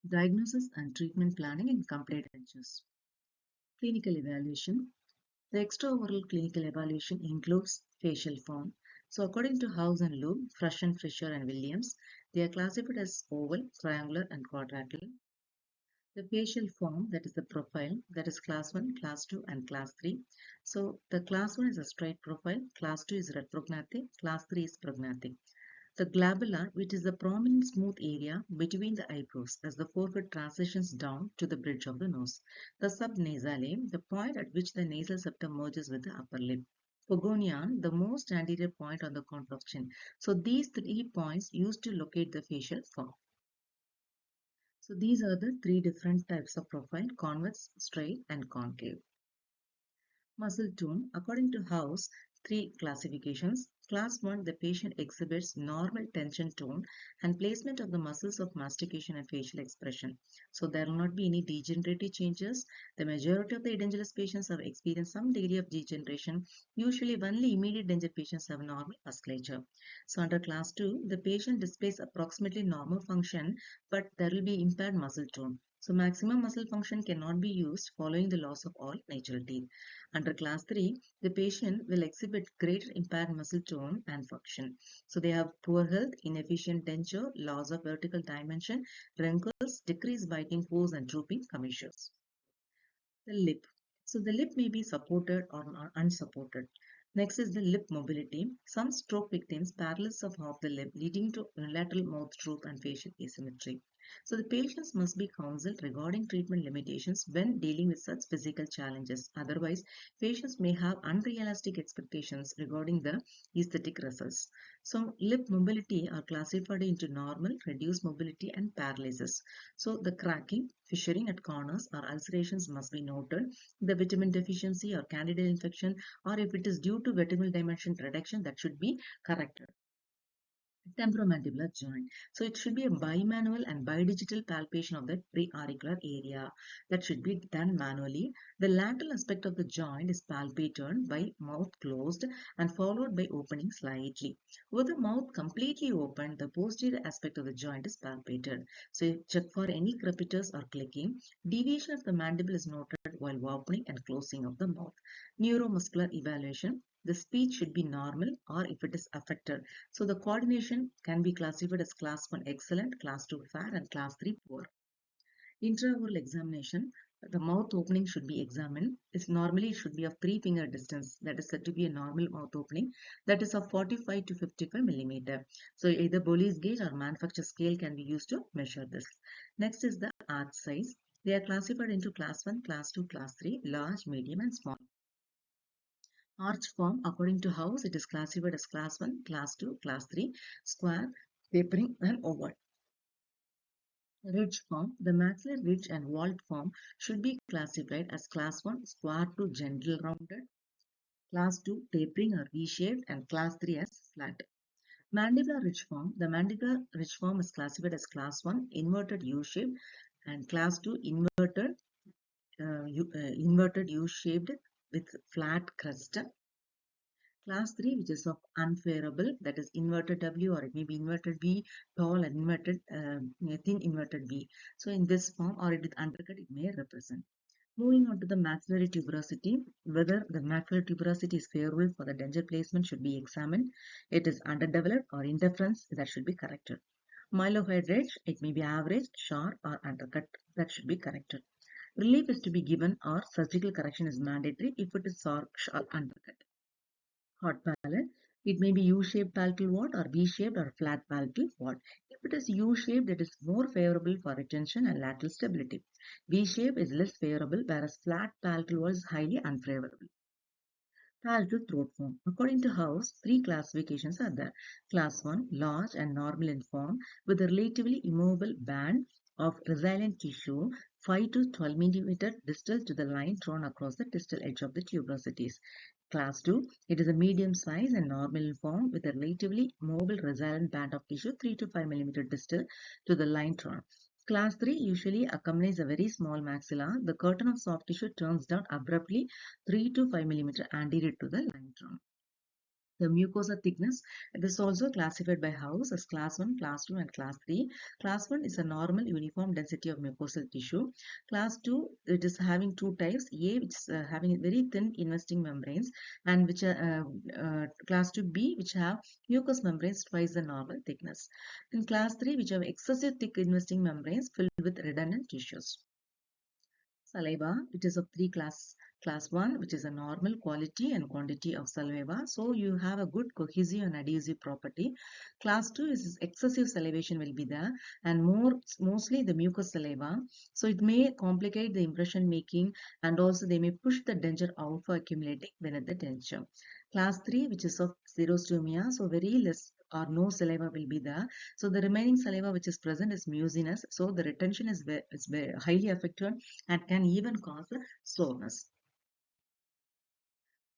Diagnosis and treatment planning in complete dentures. Clinical evaluation. The extraoral clinical evaluation includes facial form. So according to House and Loeb, Frushen, Fisher and Williams, they are classified as oval, triangular and quadrilateral. The facial form, that is the profile, that is class 1, class 2 and class 3. So the class 1 is a straight profile, class 2 is retrographic, class 3 is prognathic. The glabella, which is the prominent smooth area between the eyebrows as the forehead transitions down to the bridge of the nose. The subnasale, the point at which the nasal septum merges with the upper lip. Pogonian, the most anterior point on the contour of chin. So these three points used to locate the facial form. So these are the three different types of profile: convex, straight and concave. Muscle tone. According to House, three classifications. Class 1, the patient exhibits normal tension tone and placement of the muscles of mastication and facial expression. So there will not be any degenerative changes. The majority of the edentulous patients have experienced some degree of degeneration. Usually only immediate denture patients have normal musculature. So under class 2, the patient displays approximately normal function, but there will be impaired muscle tone. So maximum muscle function cannot be used following the loss of all natural teeth. Under class 3, the patient will exhibit greater impaired muscle tone and function. So they have poor health, inefficient denture, loss of vertical dimension, wrinkles, decreased biting force and drooping commissures. The lip. So the lip may be supported or unsupported. Next is the lip mobility. Some stroke victims paralysis of half the lip leading to unilateral mouth droop and facial asymmetry. So the patients must be counseled regarding treatment limitations when dealing with such physical challenges. Otherwise, patients may have unrealistic expectations regarding the aesthetic results. So lip mobility are classified into normal, reduced mobility and paralysis. So the cracking, fissuring at corners or ulcerations must be noted. The vitamin deficiency or candida infection, or if it is due to vertebral dimension reduction, that should be corrected. Temporomandibular joint. So it should be a bimanual and bidigital palpation of the preauricular area that should be done manually. The lateral aspect of the joint is palpated by mouth closed and followed by opening slightly. With the mouth completely open, the posterior aspect of the joint is palpated. So check for any crepitus or clicking. Deviation of the mandible is noted while opening and closing of the mouth. Neuromuscular evaluation. The speech should be normal or if it is affected. So the coordination can be classified as class 1 excellent, class 2 fair and class 3 poor. Intraoral examination, the mouth opening should be examined. It's normally it should be of 3-finger distance. That is said to be a normal mouth opening. That is of 45 to 55 millimeter. So either Bowley's gauge or manufacturer scale can be used to measure this. Next is the arch size. They are classified into class 1, class 2, class 3, large, medium and small. Arch form, according to House, it is classified as class 1, class 2, class 3, square, tapering and oval. Ridge form, the maxillary ridge and vault form should be classified as class 1, square to gentle rounded, class 2, tapering or V-shaped and class 3 as flat. Mandibular ridge form, the mandibular ridge form is classified as class 1, inverted U-shaped and class 2, inverted U-shaped with flat crest. Class 3, which is of unfavorable, that is inverted W or it may be inverted V, tall and inverted, thin inverted V. So in this form or it is undercut, it may represent. Moving on to the maxillary tuberosity, whether the maxillary tuberosity is favorable for the denture placement should be examined. It is underdeveloped or interference, that should be corrected. Mylohyoid ridge, it may be average, sharp or undercut, that should be corrected. Relief is to be given or surgical correction is mandatory if it is sharp or undercut. Hot palate. It may be U-shaped palatal wart or V-shaped or flat palatal wart. If it is U-shaped, it is more favorable for retention and lateral stability. V-shape is less favorable, whereas flat palatal wart is highly unfavorable. Palatal throat form. According to House, three classifications are there. Class 1, large and normal in form with a relatively immovable band of resilient tissue 5 to 12 millimeter distal to the line drawn across the distal edge of the tuberosities. Class 2, it is a medium size and normal in form with a relatively mobile resilient band of tissue 3 to 5 millimeter distal to the line drawn. Class 3 usually accompanies a very small maxilla. The curtain of soft tissue turns down abruptly 3 to 5 millimeter anterior to the line drawn. The mucosa thickness, it is also classified by House as class 1, class 2, and class 3. Class 1 is a normal uniform density of mucosal tissue. Class 2, it is having two types, A, which is having very thin investing membranes, and which class 2B, which have mucous membranes twice the normal thickness. In class 3, which have excessive thick investing membranes filled with redundant tissues. Saliva, it is of three classes. Class 1, which is a normal quality and quantity of saliva. So you have a good cohesive and adhesive property. Class 2 is excessive salivation will be there, and mostly the mucous saliva. So it may complicate the impression making, and also they may push the denture out for accumulating beneath the denture. Class 3, which is of xerostomia, so very less or no saliva will be there. So the remaining saliva which is present is mucinous. So the retention is very highly affected and can even cause soreness.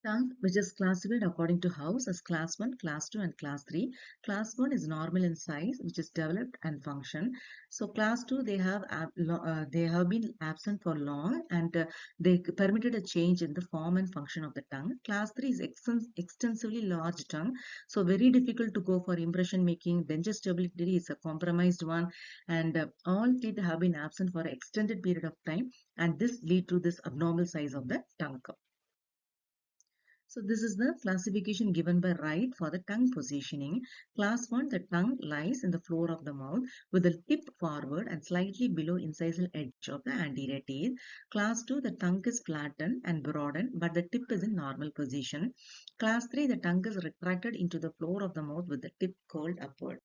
Tongue, which is classified according to House as class 1, class 2, and class 3. Class 1 is normal in size, which is developed and function. So class 2, they have been absent for long, and they permitted a change in the form and function of the tongue. Class 3 is extensively large tongue, so very difficult to go for impression making. Denture stability is a compromised one, and all teeth have been absent for an extended period of time, and this lead to this abnormal size of the tongue. So this is the classification given by Wright for the tongue positioning. Class 1, the tongue lies in the floor of the mouth with the tip forward and slightly below incisal edge of the anterior teeth. Class 2, the tongue is flattened and broadened, but the tip is in normal position. Class 3, the tongue is retracted into the floor of the mouth with the tip curled upward.